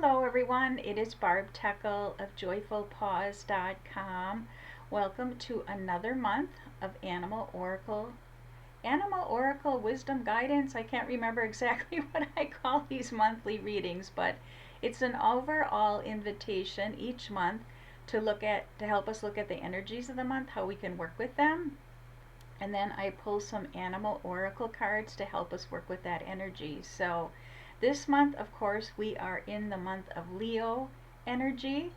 Hello everyone, it is Barb Teckle of JoyfulPaws.com. Welcome to another month of Animal Oracle Wisdom Guidance. I can't remember exactly what I call these monthly readings, but it's an overall invitation each month to help us look at the energies of the month, how we can work with them. And then I pull some Animal Oracle cards to help us work with that energy. So this month, of course, we are in the month of Leo energy,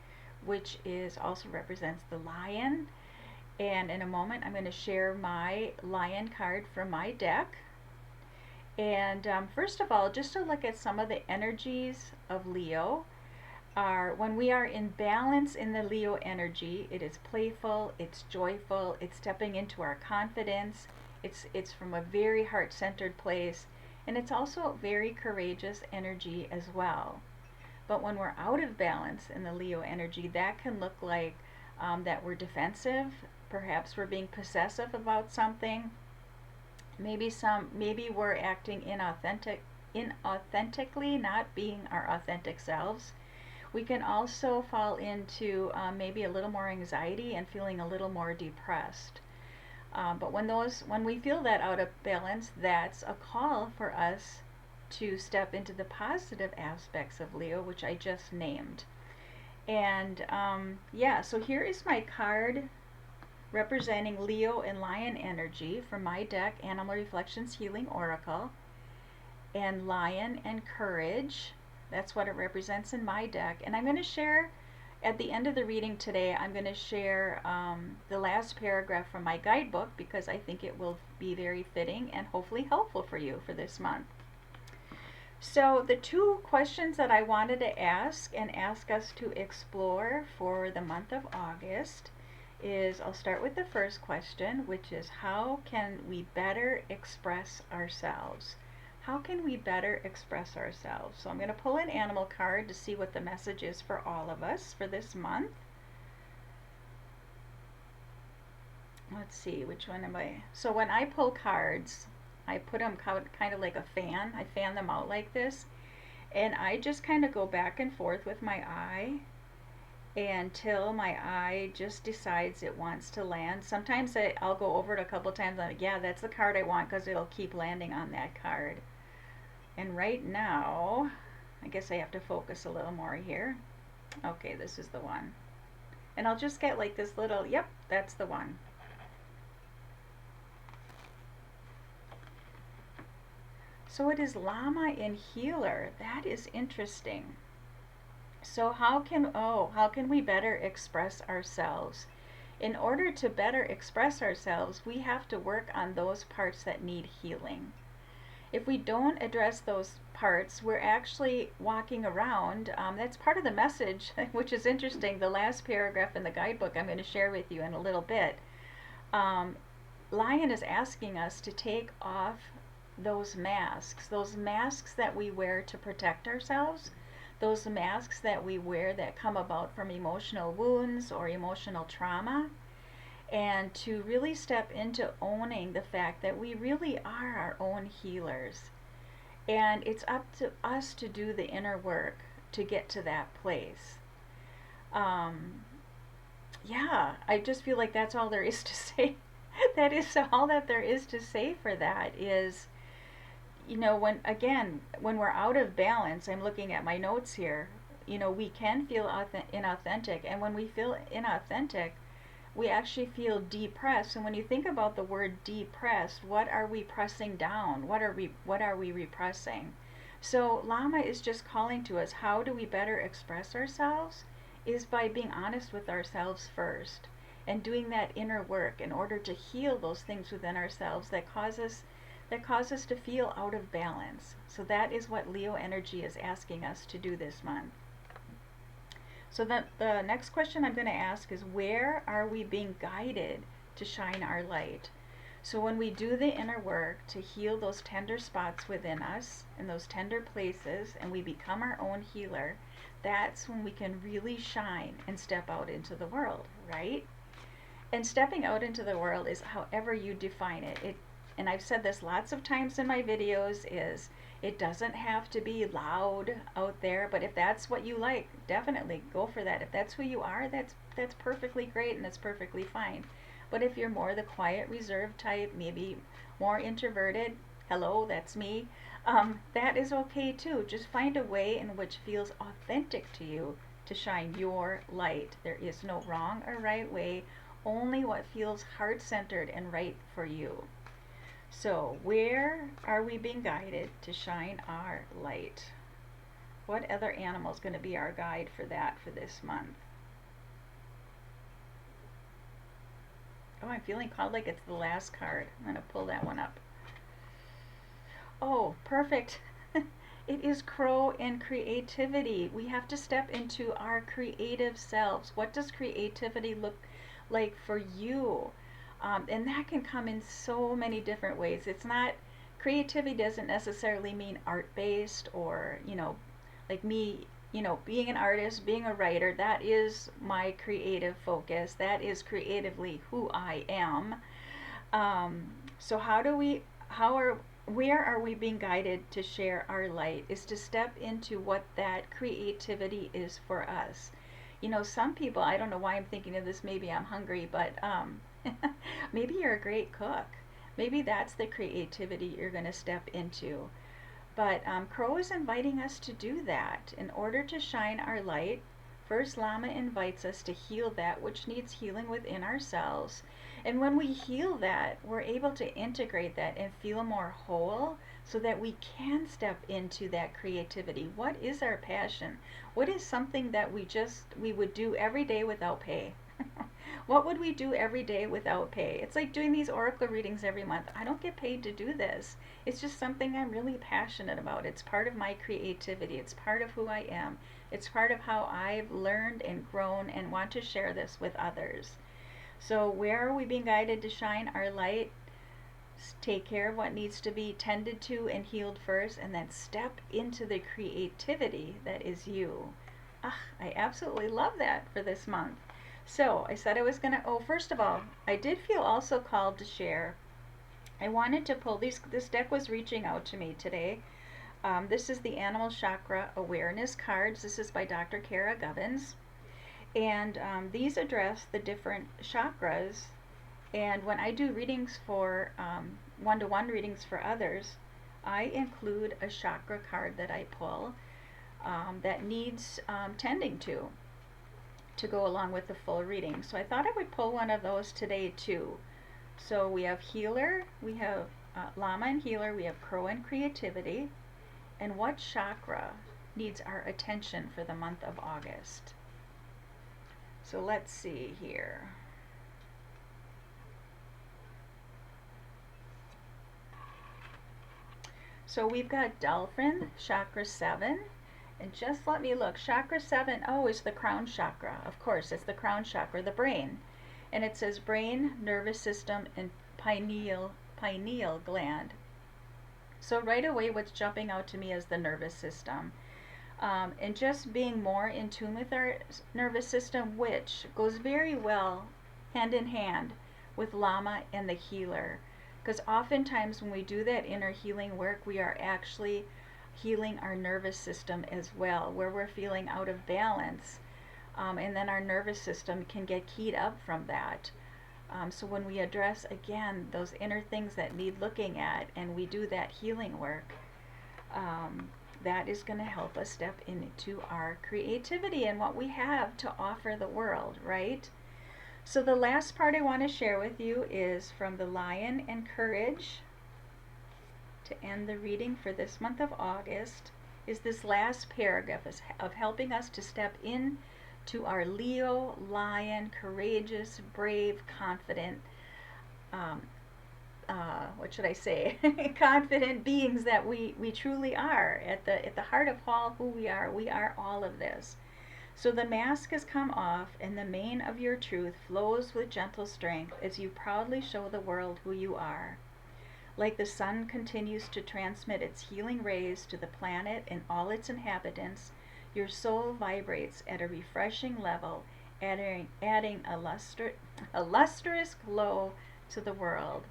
which also represents the lion. And in a moment, I'm going to share my lion card from my deck. And first of all, just to look at some of the energies of Leo, when we are in balance in the Leo energy, it is playful, it's joyful, it's stepping into our confidence, it's from a very heart-centered place, and it's also very courageous energy as well. But when we're out of balance in the Leo energy, that can look like that we're defensive, perhaps we're being possessive about something, maybe we're acting inauthentically, not being our authentic selves. We can also fall into maybe a little more anxiety and feeling a little more depressed. But when we feel that out of balance, that's a call for us to step into the positive aspects of Leo, which I just named. And yeah, so here is my card representing Leo and Lion energy from my deck, Animal Reflections Healing Oracle. And Lion and Courage, that's what it represents in my deck. And I'm going to share at the end of the reading today, I'm going to share the last paragraph from my guidebook because I think it will be very fitting and hopefully helpful for you for this month. So the two questions that I wanted to ask us to explore for the month of August is, I'll start with the first question, which is, how can we better express ourselves? How can we better express ourselves? So I'm going to pull an animal card to see what the message is for all of us for this month. Let's see, which one am I? So when I pull cards, I put them kind of like a fan. I fan them out like this. And I just kind of go back and forth with my eye until my eye just decides it wants to land. Sometimes I'll go over it a couple times. I'm like, yeah, that's the card I want, because it'll keep landing on that card. And right now, I guess I have to focus a little more here. Okay, this is the one. And I'll just get like this little, yep, that's the one. So it is Llama and Healer. That is interesting. So how can we better express ourselves? In order to better express ourselves, we have to work on those parts that need healing. If we don't address those parts, we're actually walking around. That's part of the message, which is interesting. The last paragraph in the guidebook I'm going to share with you in a little bit. Lion is asking us to take off those masks that we wear to protect ourselves, those masks that we wear that come about from emotional wounds or emotional trauma, and to really step into owning the fact that we really are our own healers. And it's up to us to do the inner work to get to that place. Yeah, I just feel like that's all there is to say. That is all that there is to say for that is, when we're out of balance, I'm looking at my notes here, we can feel inauthentic. And when we feel inauthentic, we actually feel depressed. And when you think about the word depressed, what are we pressing down? What are we repressing? So Llama is just calling to us, how do we better express ourselves? Is by being honest with ourselves first and doing that inner work in order to heal those things within ourselves that cause us to feel out of balance. So that is what Leo energy is asking us to do this month. So the next question I'm going to ask is, where are we being guided to shine our light? So when we do the inner work to heal those tender spots within us and those tender places, and we become our own healer, that's when we can really shine and step out into the world, right? And stepping out into the world is however you define it. And I've said this lots of times in my videos, is It doesn't have to be loud out there, but if that's what you like, definitely go for that. If that's who you are, that's perfectly great and that's perfectly fine. But if you're more the quiet, reserved type, maybe more introverted, hello, that's me. That is okay too. Just find a way in which feels authentic to you to shine your light. There is no wrong or right way, only what feels heart centered and right for you. So, where are we being guided to shine our light? What other animal is going to be our guide for that for this month? Oh, I'm feeling called like it's the last card. I'm going to pull that one up. Oh, perfect. It is Crow and creativity. We have to step into our creative selves. What does creativity look like for you? And that can come in so many different ways. It's not, creativity doesn't necessarily mean art based or, like me, being an artist, being a writer, that is my creative focus. That is creatively who I am. So how are, where are we being guided to share our light is to step into what that creativity is for us. Some people, I don't know why I'm thinking of this, maybe I'm hungry, but maybe you're a great cook. Maybe that's the creativity you're going to step into. But Crow is inviting us to do that. In order to shine our light, first Lama invites us to heal that which needs healing within ourselves. And when we heal that, we're able to integrate that and feel more whole so that we can step into that creativity. What is our passion? What is something that we would do every day without pay? What would we do every day without pay? It's like doing these oracle readings every month. I don't get paid to do this. It's just something I'm really passionate about. It's part of my creativity. It's part of who I am. It's part of how I've learned and grown and want to share this with others. So, where are we being guided to shine our light? Take care of what needs to be tended to and healed first, and then step into the creativity that is you. Ah, I absolutely love that for this month. So I said I was going to, first of all, I did feel also called to share. I wanted to pull these, this deck was reaching out to me today. This is the Animal Chakra Awareness cards. This is by Dr. Kara Gubbins. And these address the different chakras. And when I do readings for one-to-one readings for others, I include a chakra card that I pull that needs tending to go along with the full reading. So I thought I would pull one of those today too. So we have Healer, we have Lama and Healer, we have Crow and Creativity, and what chakra needs our attention for the month of August? So let's see here. So we've got Dolphin, Chakra 7, and just let me look. Chakra 7, oh, is the crown chakra. Of course, it's the crown chakra, the brain. And it says brain, nervous system, and pineal gland. So right away, what's jumping out to me is the nervous system. And just being more in tune with our nervous system, which goes very well hand in hand with Lama and the healer. Because oftentimes when we do that inner healing work, we are actually healing our nervous system as well, where we're feeling out of balance. And then our nervous system can get keyed up from that. So when we address, again, those inner things that need looking at, and we do that healing work, that is going to help us step into our creativity and what we have to offer the world, right? So the last part I want to share with you is from the Lion and Courage. To end the reading for this month of August is this last paragraph of helping us to step in to our Leo, lion, courageous, brave, confident, what should I say, confident beings that we truly are. At the heart of all who we are all of this. So the mask has come off, and the mane of your truth flows with gentle strength as you proudly show the world who you are. Like the sun continues to transmit its healing rays to the planet and all its inhabitants, your soul vibrates at a refreshing level, adding a lustrous glow to the world.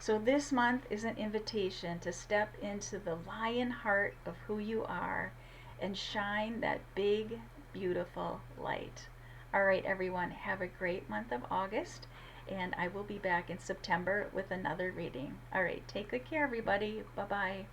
So this month is an invitation to step into the lion heart of who you are and shine that big, beautiful light. All right, everyone, have a great month of August, and I will be back in September with another reading. All right, take good care, everybody. Bye-bye.